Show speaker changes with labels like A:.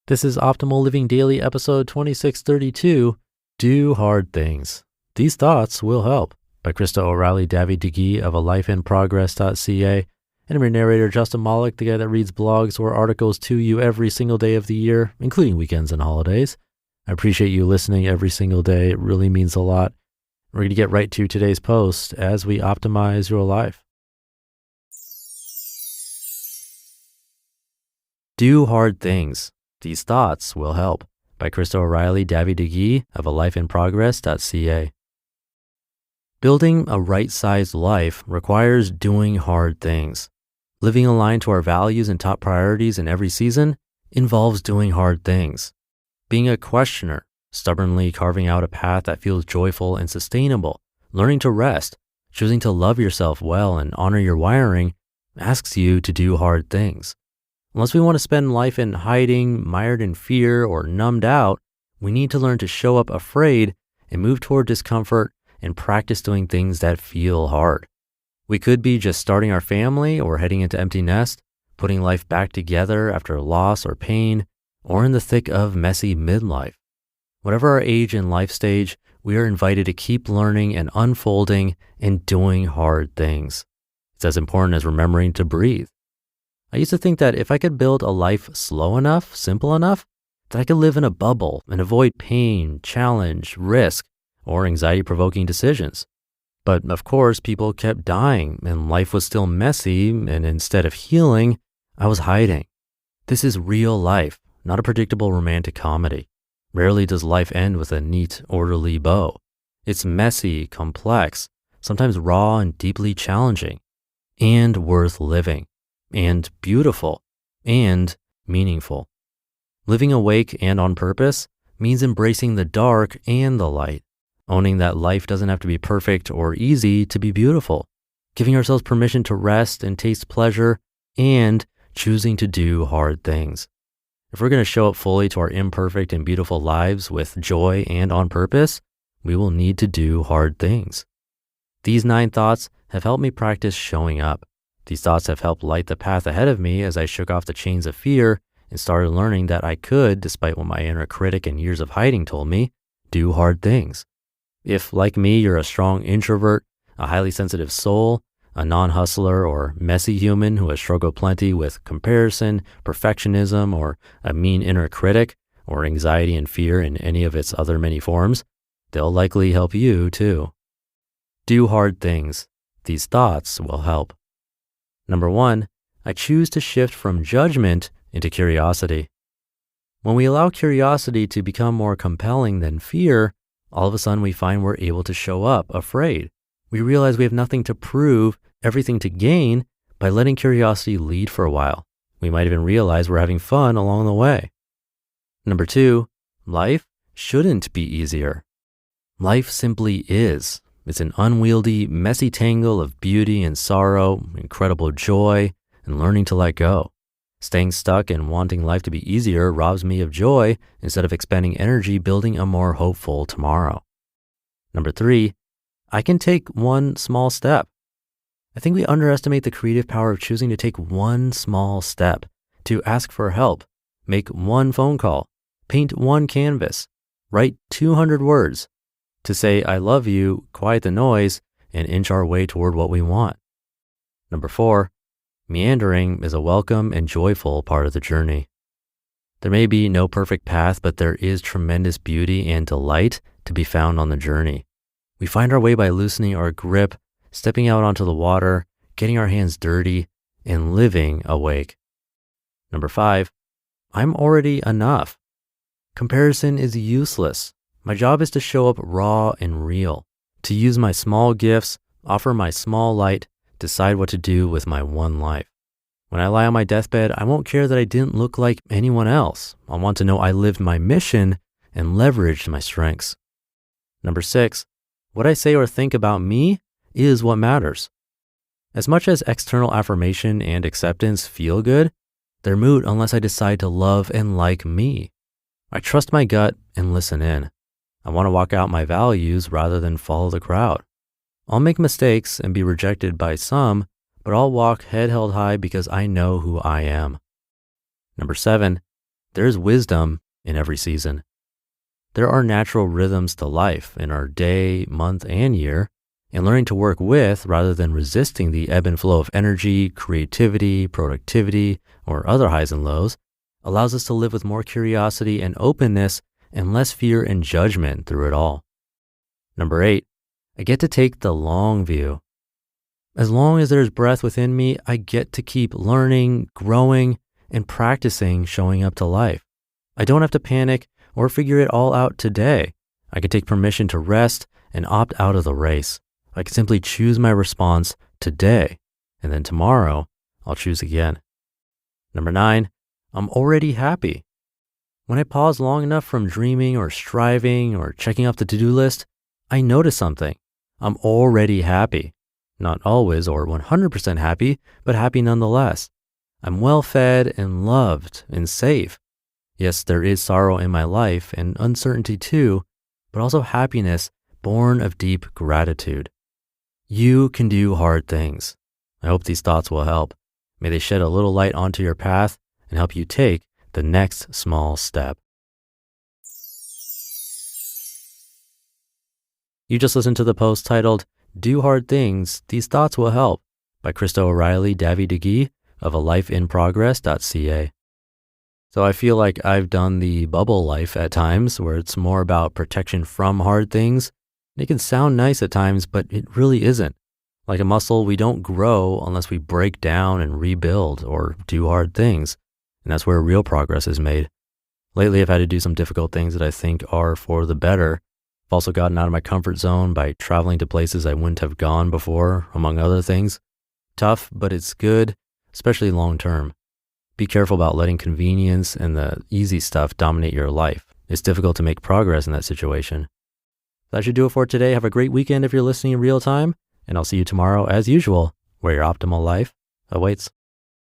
A: This is Optimal Living Daily, episode 2632, Do Hard Things. These Thoughts Will Help, by Krista O'Reilly-Davy-DeGee of alifeinprogress.ca. And I'm your narrator, Justin Malik, the guy that reads blogs or articles to you every single day of the year, including weekends and holidays. I appreciate you listening every single day. It really means a lot. We're going to get right to today's post as we optimize your life. Do Hard Things. These Thoughts Will Help, by Krista O'Reilly-Davy-DeGee of alifeinprogress.ca. Building a right-sized life requires doing hard things. Living aligned to our values and top priorities in every season involves doing hard things. Being a questioner, stubbornly carving out a path that feels joyful and sustainable, learning to rest, choosing to love yourself well and honor your wiring asks you to do hard things. Unless we want to spend life in hiding, mired in fear, or numbed out, we need to learn to show up afraid and move toward discomfort and practice doing things that feel hard. We could be just starting our family or heading into empty nest, putting life back together after loss or pain, or in the thick of messy midlife. Whatever our age and life stage, we are invited to keep learning and unfolding and doing hard things. It's as important as remembering to breathe. I used to think that if I could build a life slow enough, simple enough, that I could live in a bubble and avoid pain, challenge, risk, or anxiety-provoking decisions. But of course, people kept dying and life was still messy, and instead of healing, I was hiding. This is real life, not a predictable romantic comedy. Rarely does life end with a neat, orderly bow. It's messy, complex, sometimes raw and deeply challenging, and worth living, and beautiful, and meaningful. Living awake and on purpose means embracing the dark and the light, owning that life doesn't have to be perfect or easy to be beautiful, giving ourselves permission to rest and taste pleasure, and choosing to do hard things. If we're going to show up fully to our imperfect and beautiful lives with joy and on purpose, we will need to do hard things. These 9 thoughts have helped me practice showing up. These thoughts have helped light the path ahead of me as I shook off the chains of fear and started learning that I could, despite what my inner critic and years of hiding told me, do hard things. If, like me, you're a strong introvert, a highly sensitive soul, a non-hustler or messy human who has struggled plenty with comparison, perfectionism, or a mean inner critic, or anxiety and fear in any of its other many forms, they'll likely help you too. Do hard things. These thoughts will help. Number 1, I choose to shift from judgment into curiosity. When we allow curiosity to become more compelling than fear, all of a sudden we find we're able to show up afraid. We realize we have nothing to prove, everything to gain by letting curiosity lead for a while. We might even realize we're having fun along the way. Number 2, life shouldn't be easier. Life simply is. It's an unwieldy, messy tangle of beauty and sorrow, incredible joy, and learning to let go. Staying stuck and wanting life to be easier robs me of joy instead of expending energy building a more hopeful tomorrow. Number 3, I can take one small step. I think we underestimate the creative power of choosing to take one small step, to ask for help, make one phone call, paint one canvas, write 200 words, to say, I love you, quiet the noise, and inch our way toward what we want. Number 4, meandering is a welcome and joyful part of the journey. There may be no perfect path, but there is tremendous beauty and delight to be found on the journey. We find our way by loosening our grip, stepping out onto the water, getting our hands dirty, and living awake. Number 5, I'm already enough. Comparison is useless. My job is to show up raw and real, to use my small gifts, offer my small light, decide what to do with my one life. When I lie on my deathbed, I won't care that I didn't look like anyone else. I want to know I lived my mission and leveraged my strengths. Number 6, what I say or think about me is what matters. As much as external affirmation and acceptance feel good, they're moot unless I decide to love and like me. I trust my gut and listen in. I want to walk out my values rather than follow the crowd. I'll make mistakes and be rejected by some, but I'll walk head held high because I know who I am. Number 7, There's wisdom in every season. There are natural rhythms to life in our day, month, and year, and learning to work with rather than resisting the ebb and flow of energy, creativity, productivity, or other highs and lows allows us to live with more curiosity and openness and less fear and judgment through it all. Number 8, I get to take the long view. As long as there's breath within me, I get to keep learning, growing, and practicing showing up to life. I don't have to panic or figure it all out today. I can take permission to rest and opt out of the race. I can simply choose my response today, and then tomorrow I'll choose again. Number 9, I'm already happy. When I pause long enough from dreaming or striving or checking off the to-do list, I notice something. I'm already happy. Not always or 100% happy, but happy nonetheless. I'm well fed and loved and safe. Yes, there is sorrow in my life and uncertainty too, but also happiness born of deep gratitude. You can do hard things. I hope these thoughts will help. May they shed a little light onto your path and help you take the next small step. You just listened to the post titled, Do Hard Things, These Thoughts Will Help by Krista O'Reilly Davy DeGee of alifeinprogress.ca. So I feel like I've done the bubble life at times where it's more about protection from hard things. It can sound nice at times, but it really isn't. Like a muscle, we don't grow unless we break down and rebuild or do hard things. And that's where real progress is made. Lately, I've had to do some difficult things that I think are for the better. I've also gotten out of my comfort zone by traveling to places I wouldn't have gone before, among other things. Tough, but it's good, especially long term. Be careful about letting convenience and the easy stuff dominate your life. It's difficult to make progress in that situation. That should do it for today. Have a great weekend if you're listening in real time, and I'll see you tomorrow as usual, where your optimal life awaits.